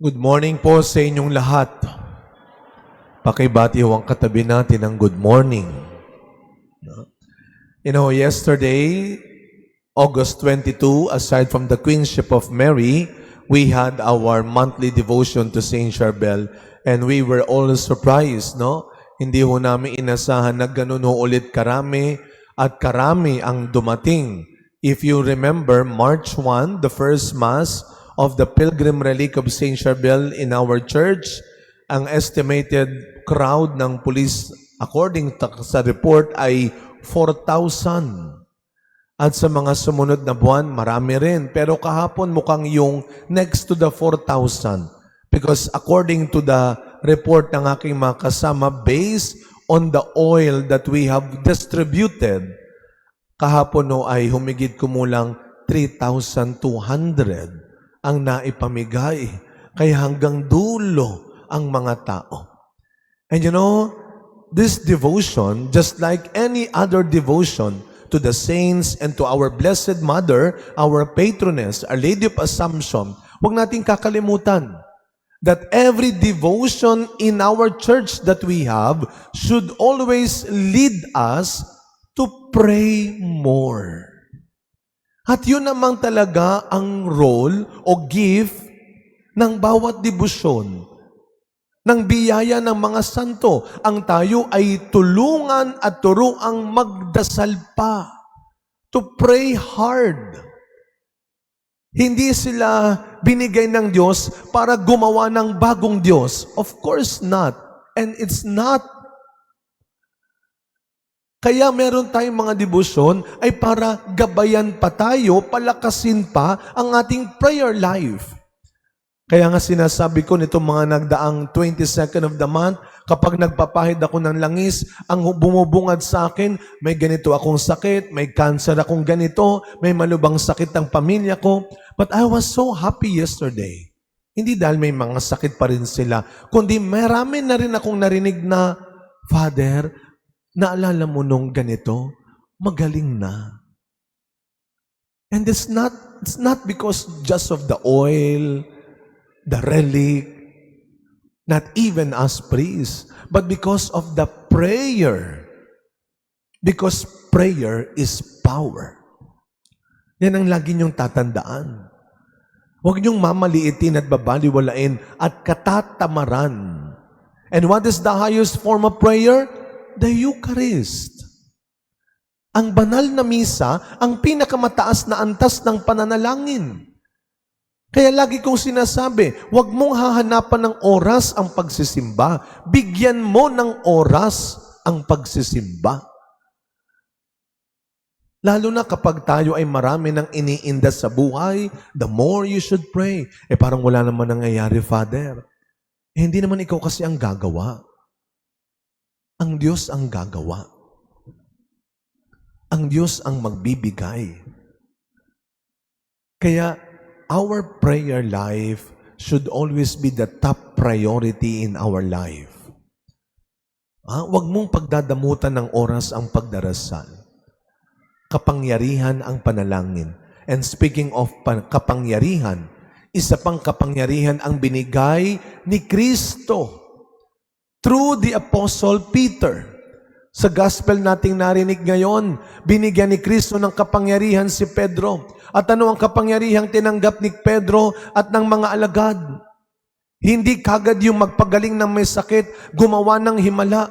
Good morning po sa inyong lahat. Pakibati ho ang katabi natin ng good morning. Yesterday, August 22, aside from the Queenship of Mary, we had our monthly devotion to Saint Charbel, and we were all surprised, no? Hindi ho namin inasahan na ganun ho ulit karami at karami ang dumating. If you remember, March 1, the first Mass of the Pilgrim Relic of Saint Charbel in our church, ang estimated crowd ng police according sa report ay 4,000. At sa mga sumunod na buwan, marami rin. Pero kahapon mukhang yung next to the 4,000. Because according to the report ng aking mga kasama, based on the oil that we have distributed, kahapon no ay humigit kumulang 3,200 ang naipamigay. Kaya hanggang dulo ang mga tao. And this devotion, just like any other devotion to the saints and to our Blessed Mother, our patroness, Our Lady of Assumption, huwag nating kakalimutan that every devotion in our church that we have should always lead us to pray more. At yun naman talaga ang role o gift ng bawat debosyon, ng biyaya ng mga santo. Ang tayo ay tulungan at turuang magdasal pa, to pray hard. Hindi sila binigay ng Diyos para gumawa ng bagong Diyos. Of course not. And it's not. Kaya meron tayong mga debosyon ay para gabayan pa tayo, palakasin pa ang ating prayer life. Kaya nga sinasabi ko nitong mga nagdaang 22nd of the month, kapag nagpapahid ako ng langis, ang bumubungad sa akin, may ganito akong sakit, may cancer akong ganito, may malubang sakit ang pamilya ko. But I was so happy yesterday. Hindi dahil may mga sakit pa rin sila, kundi marami na rin akong narinig na, Father, naalala mo nung ganito, magaling na. And it's not because just of the oil, the relic, not even as priests, but because of the prayer. Because prayer is power. Yan ang lagi niyong tatandaan. Huwag niyong mamaliitin at babaliwalain at katatamaran. And what is the highest form of prayer? The Eucharist. Ang banal na misa, ang pinakamataas na antas ng pananalangin. Kaya lagi kong sinasabi, huwag mong hahanapan ng oras ang pagsisimba. Bigyan mo ng oras ang pagsisimba. Lalo na kapag tayo ay marami ng iniinda sa buhay, the more you should pray. Parang wala naman nangyayari, Father. Hindi naman ikaw kasi ang gagawa. Ang Diyos ang gagawa. Ang Diyos ang magbibigay. Kaya, our prayer life should always be the top priority in our life. Huwag mong pagdadamutan ng oras ang pagdarasal. Kapangyarihan ang panalangin. And speaking of kapangyarihan, isa pang kapangyarihan ang binigay ni Kristo through the Apostle Peter. Sa gospel nating narinig ngayon, binigyan ni Kristo ng kapangyarihan si Pedro. At ano ang kapangyarihang tinanggap ni Pedro at ng mga alagad? Hindi kagad yung magpagaling ng may sakit, gumawa ng himala.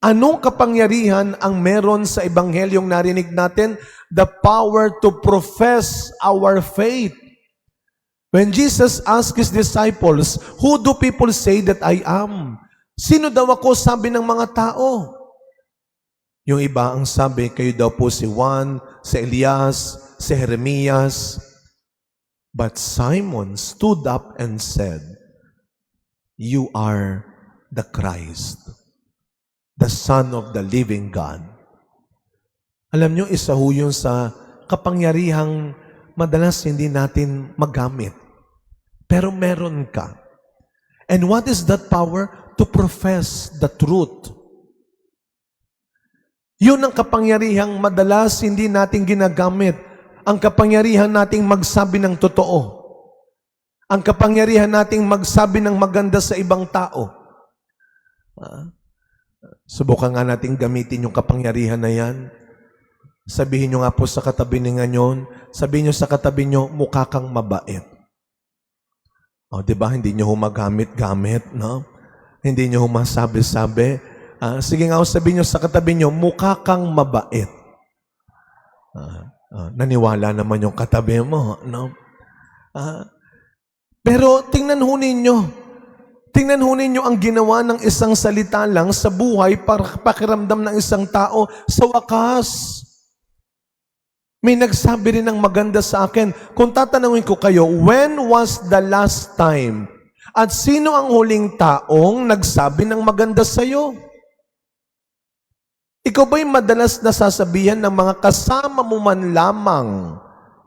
Anong kapangyarihan ang meron sa ebanghelyong narinig natin? The power to profess our faith. When Jesus asked His disciples, who do people say that I am? Sino daw ako, sabi ng mga tao? Yung iba ang sabi, kayo daw po si Juan, si Elias, si Jeremias. But Simon stood up and said, you are the Christ, the Son of the living God. Alam nyo, isa ho yun sa kapangyarihang madalas hindi natin magamit. Pero meron ka. And what is that power? To profess the truth. Yun ang kapangyarihang madalas hindi natin ginagamit. Ang kapangyarihan nating magsabi ng totoo. Ang kapangyarihan nating magsabi ng maganda sa ibang tao. Subukan nga nating gamitin yung kapangyarihan na yan. Sabihin nyo nga po sa katabi ninyo, sabihin nyo sa katabi nyo, mukha kang mabait. O, diba? Hindi nyo humagamit-gamit, no? Hindi nyo humasabi-sabi. Sige nga, sabihin nyo sa katabi nyo, mukha kang mabait. Naniwala naman yung katabi mo, no? Pero tingnan ho ninyo ang ginawa ng isang salita lang sa buhay para pakiramdam ng isang tao. Sa wakas, may nagsabi rin ng maganda sa akin. Kung tatanungin ko kayo, when was the last time? At sino ang huling taong nagsabi ng maganda sa iyo? Ikaw ba'y madalas nasasabihan ng mga kasama mo man lamang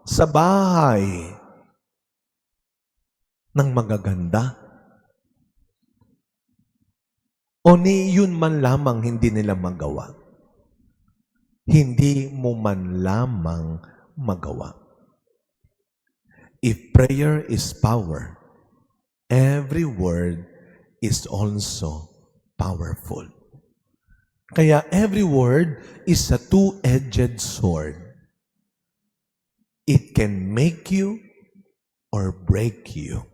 sa bahay ng magaganda? O ni yun man lamang hindi nila magawa? Hindi mo man lamang magawa. If prayer is power, every word is also powerful. Kaya every word is a two-edged sword. It can make you or break you.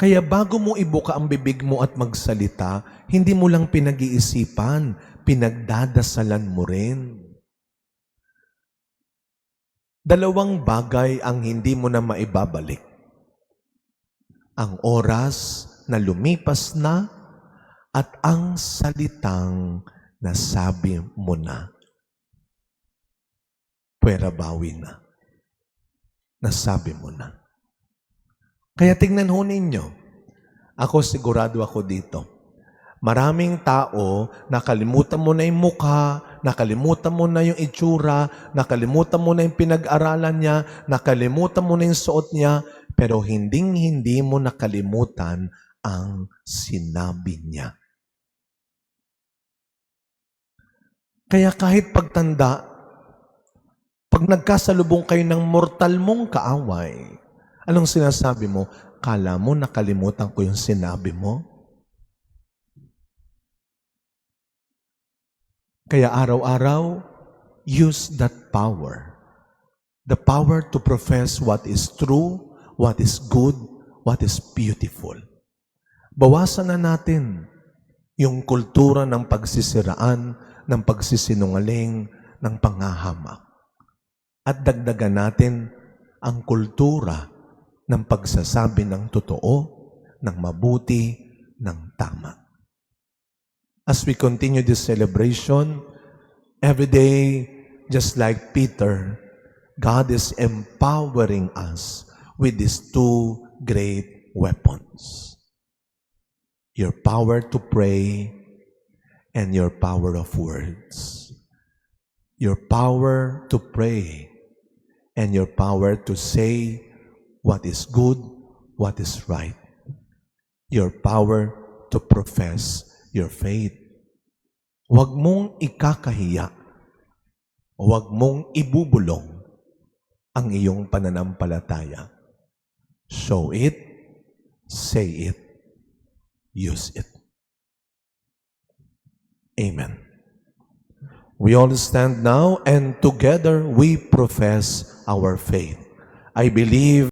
Kaya bago mo ibuka ang bibig mo at magsalita, hindi mo lang pinag-iisipan, pinagdadasalan mo rin. Dalawang bagay ang hindi mo na maibabalik. Ang oras na lumipas na at ang salitang nasabi mo na. Pwera bawi na. Nasabi mo na. Kaya tingnan ho ninyo. Ako sigurado ako dito. Maraming tao, nakalimutan mo na yung mukha, nakalimutan mo na yung itsura, nakalimutan mo na yung pinag-aralan niya, nakalimutan mo na yung suot niya, pero hindi mo nakalimutan ang sinabi niya. Kaya kahit pagtanda, pag nagkasalubong kayo ng mortal mong kaaway, anong sinasabi mo? Kala mo nakalimutan ko yung sinabi mo? Kaya araw-araw, use that power. The power to profess what is true, what is good, what is beautiful. Bawasan na natin yung kultura ng pagsisiraan, ng pagsisinungaling, ng pangahamak. At dagdagan natin ang kultura ng pagsasabi ng totoo, ng mabuti, ng tama. As we continue this celebration, every day, just like Peter, God is empowering us with these two great weapons. Your power to pray and your power of words. Your power to pray and your power to say what is good, what is right. Your power to profess your faith. Huwag mong ikakahiya, huwag mong ibubulong ang iyong pananampalataya. Show it, say it, use it. Amen. We all stand now and together we profess our faith. I believe